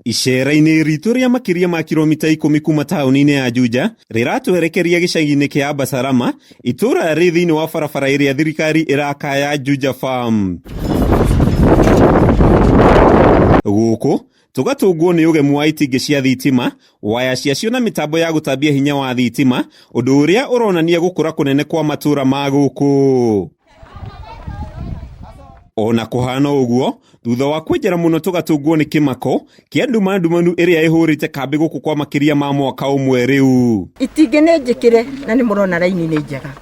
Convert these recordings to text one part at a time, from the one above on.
Icera-inĩ ritũ rĩa makĩria ma kilomita 10 kuma taũni-inĩ ya Juja riratwerekeria gĩcagi-inĩ kĩa Basalama, itũra rĩ thĩinĩ wa barabara ĩrĩa thirikari ĩraka ya Juja Farm. Gũkũ tũgatũngwo nĩ ũgemu wa itingĩ cia thitima, waya ciacio na mĩtambo ya gũtambia hinya wa thitima, ũndũ ũrĩa ũronania gũkũra kũnene kwa matũra ma gũkũ. Ona kũhana ũguo, thutha wa kwenjera mũno tũgatũngwo nĩ kĩmako kĩa ndumanu ĩrĩa ĩhũrĩte kambĩ gũkũ kwa makĩria ma mwaka ũmwe rĩu. Itingĩ nĩ njĩkĩre na nĩ mũrona raini nĩ njega,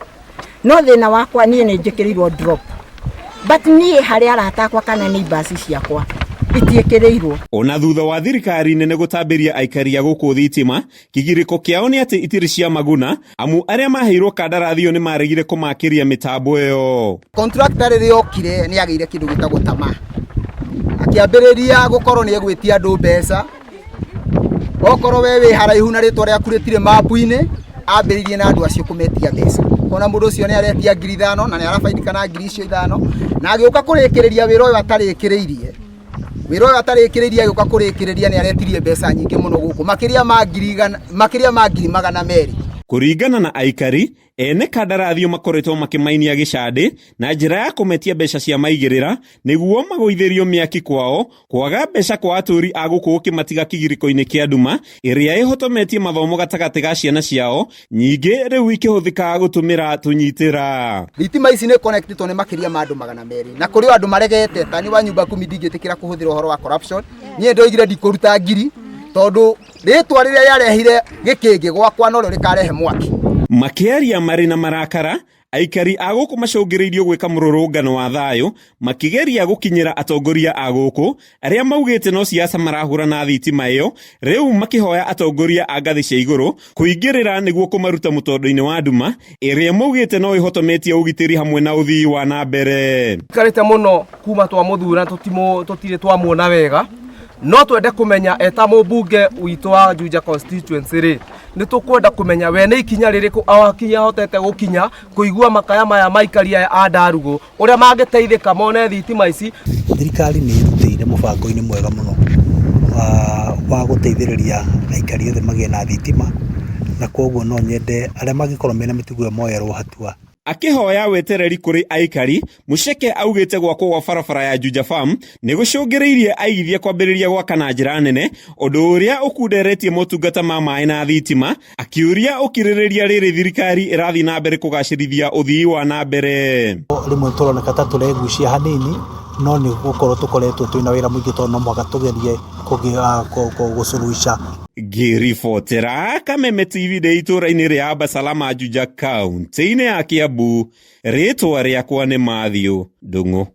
no thĩna wakwa niĩ nĩ njĩkĩrĩirwo drop, but niĩ harĩa aratakwa kana nĩ basi ciakwa itiĩkĩrĩirwo. Ona thutha wa thirikari nene gũtambĩria aikari a gũkũ thitima, kĩgirĩko kĩao nĩ atĩ itirĩ cia maguna, amu arĩa maheirwo kandarathi ĩyo nĩ maregire kũmakĩria mĩtambo ĩyo. Contractor rĩrĩa okire nĩ agĩire kĩndũ gĩtagwo tamaa, akĩambĩrĩria gũkorwo nĩ egwĩtia andũ mbeca, okorwo we wĩ haraihu na rĩtwa rĩaku rĩtirĩ mapu-inĩ, ambĩrĩirie na andũ acio kũmetia mbeca. Kona mũndũ ũcio nĩ aretia 5,000 na nĩ arabaidika na 5,000, na agĩũka kũrĩkĩrĩria wĩra ũyũ atarĩkĩrĩirie. Wĩra ũyũ atarĩkĩrĩirie agĩũka kũrĩkĩrĩria nĩ aretirie mbeca nyingĩ mũno gũkũ, makĩria ma 200,000. Kũringana na aikari, ene kandarathi makoretwo makĩmainia gĩcandĩ na njĩra ya kũmetia mbeca cia maigĩrĩra nĩguo magũithĩrio mĩaki kwao, kwaga mbeca kwa atũri a gũkũ gũkĩmatiga kĩgirĩko-inĩ kĩa nduma ĩrĩa ĩhotometie mathomo gatagatĩ ga ciana ciao, nyingĩ rĩu ikĩhũthĩka gũtũmĩra tũnyitĩra. Thitima ici nĩ connectitwo nĩ makĩria ma andũ 200, na kũrĩ andũ maregete tani wa nyumba 10 ndingĩtĩkĩra kũhũthĩra ũhoro wa corruption. Niĩ ndoigire ndikũruta 1,000 tondũ rĩtwa rĩrĩa yarehire gĩkĩngĩ gwakwa no rĩo rĩkarehe mwaki. Makĩaria marĩ na marakara, aikari a gũkũ macũngĩrĩirio gwĩka mũrũrũngano wa thayũ, makĩgeria gũkinyĩra atongoria a gũkũ arĩa maugĩte no siasa marahũra na thitima ĩyo, rĩu makĩhoya atongoria a ngathĩ cia igũrũ kũingĩrĩra nĩguo kũmaruta mũtondo-inĩ wa nduma ĩrĩa maugĩte no ĩhotometie ũgitĩri hamwe na ũthii wa na mbere. Karĩte mũno kuma twa mũthura tũtirĩ twamuona wega, no twende kũmenya eta mũmbunge witũ wa Juja constituency rĩ, nĩ tũkwenda kũmenya we nĩ ikinya rĩrĩkũ awakinya hotete gũkinya kũigua makaya maya maikari aya a Ndarugũ ũrĩa mangĩteithĩka mone thitima ici. Thirikari nĩ ĩrutĩire mũbango-inĩ mwega mũno wa gũteithĩrĩria aikari othe magĩe na thitima, na koguo no nyende arĩa mangĩkorwo mena mĩtugo moerwo hatua. Akĩhoya wetereri kũrĩ aikari, Mucheke augĩte gwakwo gwa barabara ya Juja Farm nĩ gũcũngĩrĩirie aigithia kwambĩrĩria gwaka na njĩra nene, ũndũ ũrĩa ũkunderetie motungata ma maĩ na thitima, akĩũria ũkirĩrĩria rĩrĩ thirikari ĩrathiĩ na mbere kũgacĩrithia ũthii wa na mbere. Rĩmwe tũroneka ta tũregucia hanini, no nĩ gũkorwo tũkoretwo twĩna wĩra mũingĩ tondũ no mwaka tũgerie gũcũrũisha. Ngĩribotera Kameme TV ndĩ itũra-inĩ rĩa Basalama, Juja kaunti-inĩ ya Kiambu, rĩtwa rĩakwa nĩ Matthew Ndung'u.